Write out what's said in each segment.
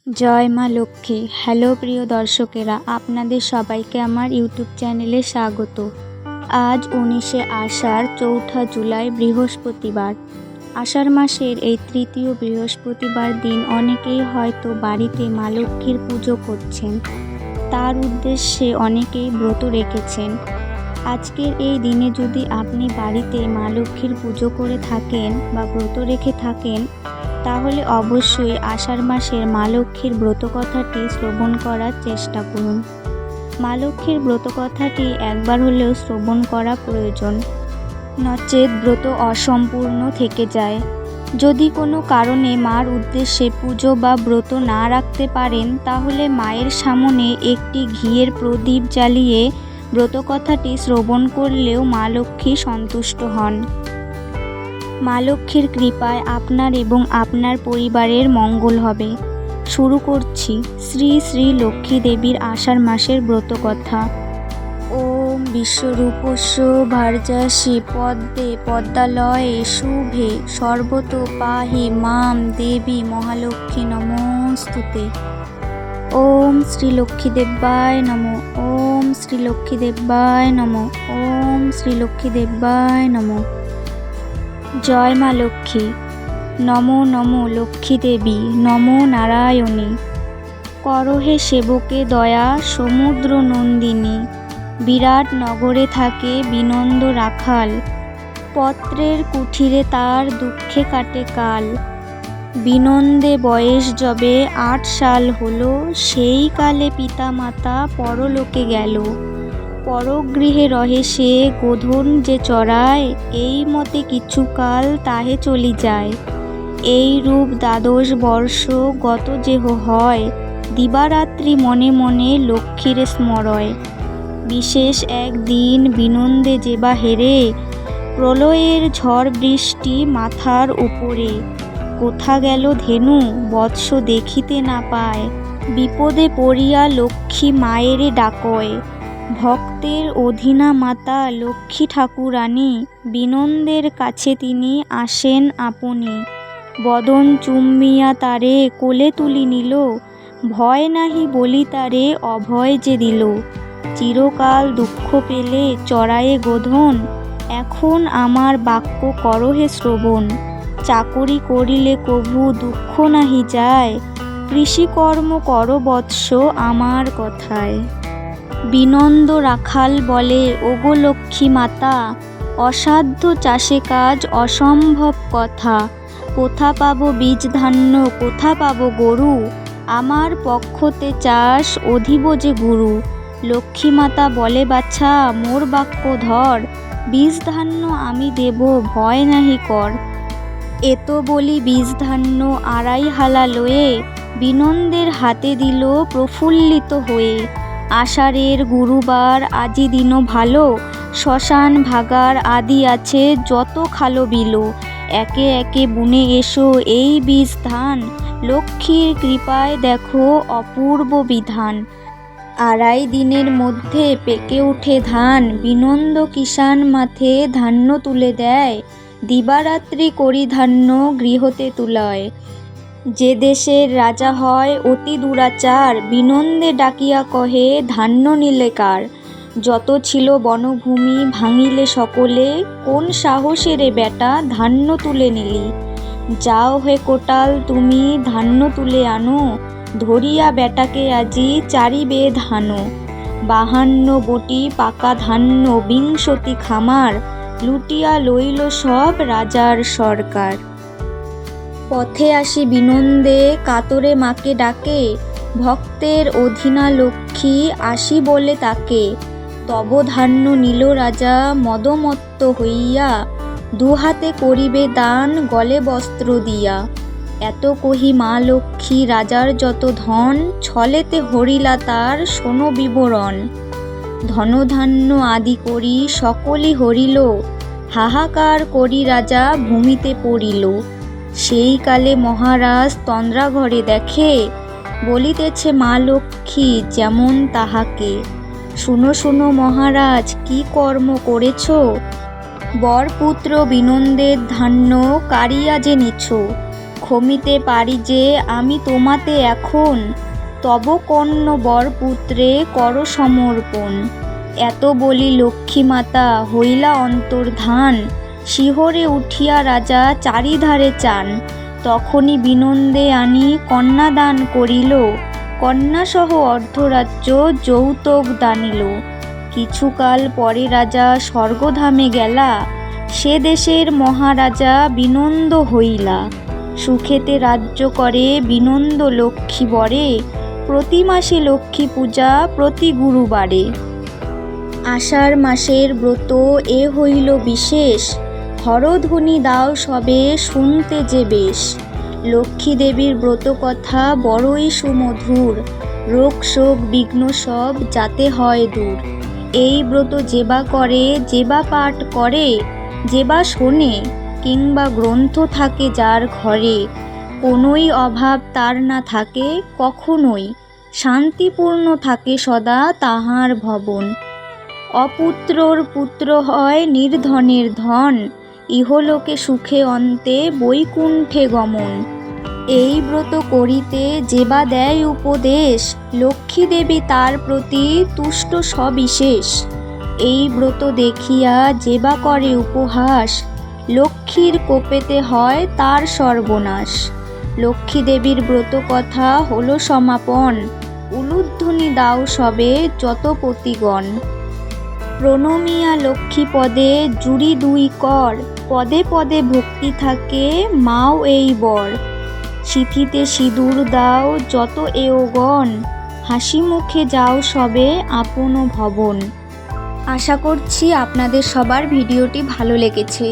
জয় মা লক্ষ্মী। হ্যালো প্রিয় দর্শকেরা, আপনাদের সবাইকে আমার ইউটিউব চ্যানেলে স্বাগত। আজ 19শে আষাঢ়, 4 জুলাই, বৃহস্পতিবার। আষাঢ় মাসের এই তৃতীয় বৃহস্পতিবার দিন অনেকেই হয়তো বাড়িতে মা লক্ষ্মীর পুজো করছেন। তার উদ্দেশ্যে অনেকেই ব্রত রেখেছেন। আজকের এই দিনে যদি আপনি বাড়িতে মা লক্ষ্মীর পুজো করে থাকেন বা ব্রত রেখে থাকেন, তাহলে অবশ্যই আষাঢ় মাসের মা লক্ষ্মীর ব্রতকথাটি শ্রবণ করার চেষ্টা করুন। মা লক্ষ্মীর ব্রতকথাটি একবার হলেও শ্রবণ করা প্রয়োজন, নচেৎ ব্রত অসম্পূর্ণ থেকে যায়। যদি কোনো কারণে মার উদ্দেশ্যে পুজো বা ব্রত না রাখতে পারেন, তাহলে মায়ের সামনে একটি ঘিয়ের প্রদীপ জ্বালিয়ে ব্রতকথাটি শ্রবণ করলেও মা লক্ষ্মী সন্তুষ্ট হন। মা লক্ষ্মীর কৃপায় আপনার এবং আপনার পরিবারের মঙ্গল হবে। শুরু করছি শ্রী শ্রী লক্ষ্মী দেবীর আষাঢ় মাসের ব্রতকথা। ওম বিশ্বরূপস্য ভার্যাসি পদ্মে পদ্মালয়ে শুভে সর্বত পাহি মাম দেবী মহালক্ষ্মী নমস্তুতে। ওম শ্রী লক্ষ্মী দেব্যায় নমঃ। ওম শ্রী লক্ষ্মী দেব্যায় নমঃ। ওম শ্রী লক্ষ্মী দেব্যায় নমঃ। জয় মা লক্ষ্মী। নমো নমো লক্ষ্মী দেবী, নমো নারায়ণী। করহে সেবকে দয়া সমুদ্র নন্দিনী। বিরাট নগরে থাকে বিনন্দ রাখাল। পত্রের কুঠিরে তার দুঃখে কাটে কাল। বিনন্দে বয়স যবে 8 সাল হলো, সেই কালে পিতা মাতা পরলোকে গেল। পরগৃহে রহে সে গোধন যে চড়ায়, এই মতে কিছুকাল তাহে চলি যায়। এই রূপ 12 বর্ষ গত যেহ হয়, দিবারাত্রি মনে মনে লক্ষ্মীর স্মরয়। বিশেষ একদিন বিনন্দে যেবা হেরে, প্রলয়ের ঝড় বৃষ্টি মাথার উপরে। কোথা গেল ধেনু বৎস দেখিতে না পায়, বিপদে পড়িয়া লক্ষ্মী মায়েরে ডাকয়। ভক্তের অধীনা মাতা লক্ষ্মী ঠাকুরানী, বিনন্দের কাছে তিনি আসেন আপনি। বদন চুম্বিয়া তারে কোলে তুলি নিল, ভয় নাহি বলি তারে অভয় যে দিল। চিরকাল দুঃখ পেলে চড়ায়ে গোধন, এখন আমার বাক্য করহে শ্রবণ। চাকরি করিলে কভু দুঃখ নাহি যায়, কৃষিকর্ম কর বৎস আমার কথায়। বিনন্দ রাখাল বলে, ওগো লক্ষ্মী মাতা, অসাধ্য চাষে কাজ অসম্ভব কথা। কোথা পাবো বীজ ধান্য, কোথা পাবো গরু, আমার পক্ষতে চাষ অধিব যে গুরু। লক্ষ্মী মাতা বলে, বাছা মোর বাক্য ধর, বীজ ধান্য আমি দেব ভয় নাহি কর। এত বলি বীজ ধান্য 2.5 হালা লয়ে, বিনন্দের হাতে দিল প্রফুল্লিত হয়ে। আষাঢ়ের গুরুবার আজি দিন ভালো, শ্মশান ভাগার আদি আছে যত খালো বিলো। একে একে বুনে এসো এই বীজ ধান, লক্ষ্মীর কৃপায় দেখো অপূর্ব বিধান। 2.5 দিনের মধ্যে পেকে ওঠে ধান, বিনন্দ কিষান মাঠে ধান্য তুলে দেয়। দিবারাত্রি করি ধান্য গৃহতে তুলয়। যে দেশের রাজা হয় অতি দুরাচার, বিনন্দে ডাকিয়া কহে ধান্য নিলে কার। যত ছিল বনভূমি ভাঙিলে সকলে, কোন সাহসেরে বেটা ধান্য তুলে নিলি। যাও হে কোটাল তুমি ধান্য তুলে আনো, ধরিয়া বেটাকে আজি চারিবে ধানো। 52 বটি পাকা ধান্য 20 খামার, লুটিয়া লইল সব রাজার সরকার। পথে আসি বিনন্দে কাতরে মাকে ডাকে, ভক্তের অধীনা লক্ষ্মী আসি বলে তাকে। তব ধান্য নিল রাজা মদমত্ত হইয়া, 2 হাতে করিবে দান গলে বস্ত্র দিয়া। এত কহি মা লক্ষ্মী রাজার যত ধন, ছলেতে হরিলা তার শোনো বিবরণ। ধনধান্য আদি করি সকলই হরিল, হাহাকার করি রাজা ভূমিতে পড়িল। সেই কালে মহারাজ তন্দ্রাঘরে দেখে, বলিতেছে মা লক্ষ্মী যেমন তাহাকে। শুনো শুনো মহারাজ কি কর্ম করেছ, বরপুত্র বিনন্দের ধান্য কারিয়া যে নিছ। ক্ষমিতে পারি যে আমি তোমাতে এখন, তব কর্ণ বর পুত্রে কর সমর্পণ। এত বলি লক্ষ্মীমাতা হইলা অন্তর্ধান, শিহরে উঠিয়া রাজা চারিধারে চান। তখনই বিনন্দে আনি কন্যাদান করিল, কন্যাসহ অর্ধরাজ্য যৌতুক দানিল। কিছুকাল পরে রাজা স্বর্গধামে গেলা, সে দেশের মহারাজা বিনন্দ হইলা। সুখেতে রাজ্য করে বিনন্দ লক্ষ্মী বরে, প্রতি মাসে লক্ষ্মী পূজা প্রতি গুরুবারে। আষাঢ় মাসের ব্রত এ হইল বিশেষ, হরধ্বনি দাও সবে শুনতে যে বেশ। লক্ষ্মী দেবীর ব্রত কথা বড়ই সুমধুর, রোগ শোক বিঘ্ন সব যাতে হয় দূর। এই ব্রত যেবা করে, যেবা পাঠ করে, যেবা শোনে, কিংবা গ্রন্থ থাকে যার ঘরে, কোনোই অভাব তার না থাকে কখনোই, শান্তিপূর্ণ থাকে সদা তাহার ভবন। অপুত্রর পুত্র হয় নির্ধনের ধন, ইহলোকে সুখে অন্তে বৈকুণ্ঠে গমন। এই ব্রত করিতে যেবা দেয় উপদেশ, লক্ষ্মী দেবী তার প্রতি তুষ্ট সবিশেষ। এই ব্রত দেখিয়া যেবা করে উপহাস, লক্ষ্মীর কোপেতে হয় তার সর্বনাশ। লক্ষ্মী দেবীর ব্রত কথা হলো সমাপন, উলুধ্বনি দাও সবে যত পতিগণ। প্রণমিয়া লক্ষ্মী পদে জুড়ি দুই কর, পদে পদে ভক্তি থাকে মাও এই বর। সিথিতে সিঁদুর দাও যত এওগণ, হাসি মুখে যাও সবে আপন ভবন। আশা করছি আপনাদের সবার ভিডিওটি ভালো লেগেছে।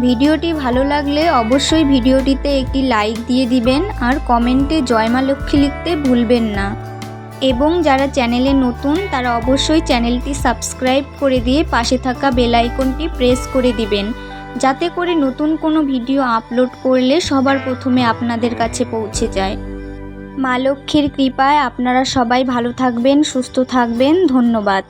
ভিডিওটি ভালো লাগলে অবশ্যই ভিডিওটিতে একটি লাইক দিয়ে দিবেন আর কমেন্টে জয় মা লক্ষ্মী লিখতে ভুলবেন না। এবং যারা চ্যানেলে নতুন তারা অবশ্যই চ্যানেলটি সাবস্ক্রাইব করে দিয়ে পাশে থাকা বেল আইকনটি প্রেস করে দিবেন, যাতে করে নতুন কোনো ভিডিও আপলোড করলে সবার প্রথমে আপনাদের কাছে পৌঁছে যায়। মা লক্ষ্মীর কৃপায় আপনারা সবাই ভালো থাকবেন, সুস্থ থাকবেন। ধন্যবাদ।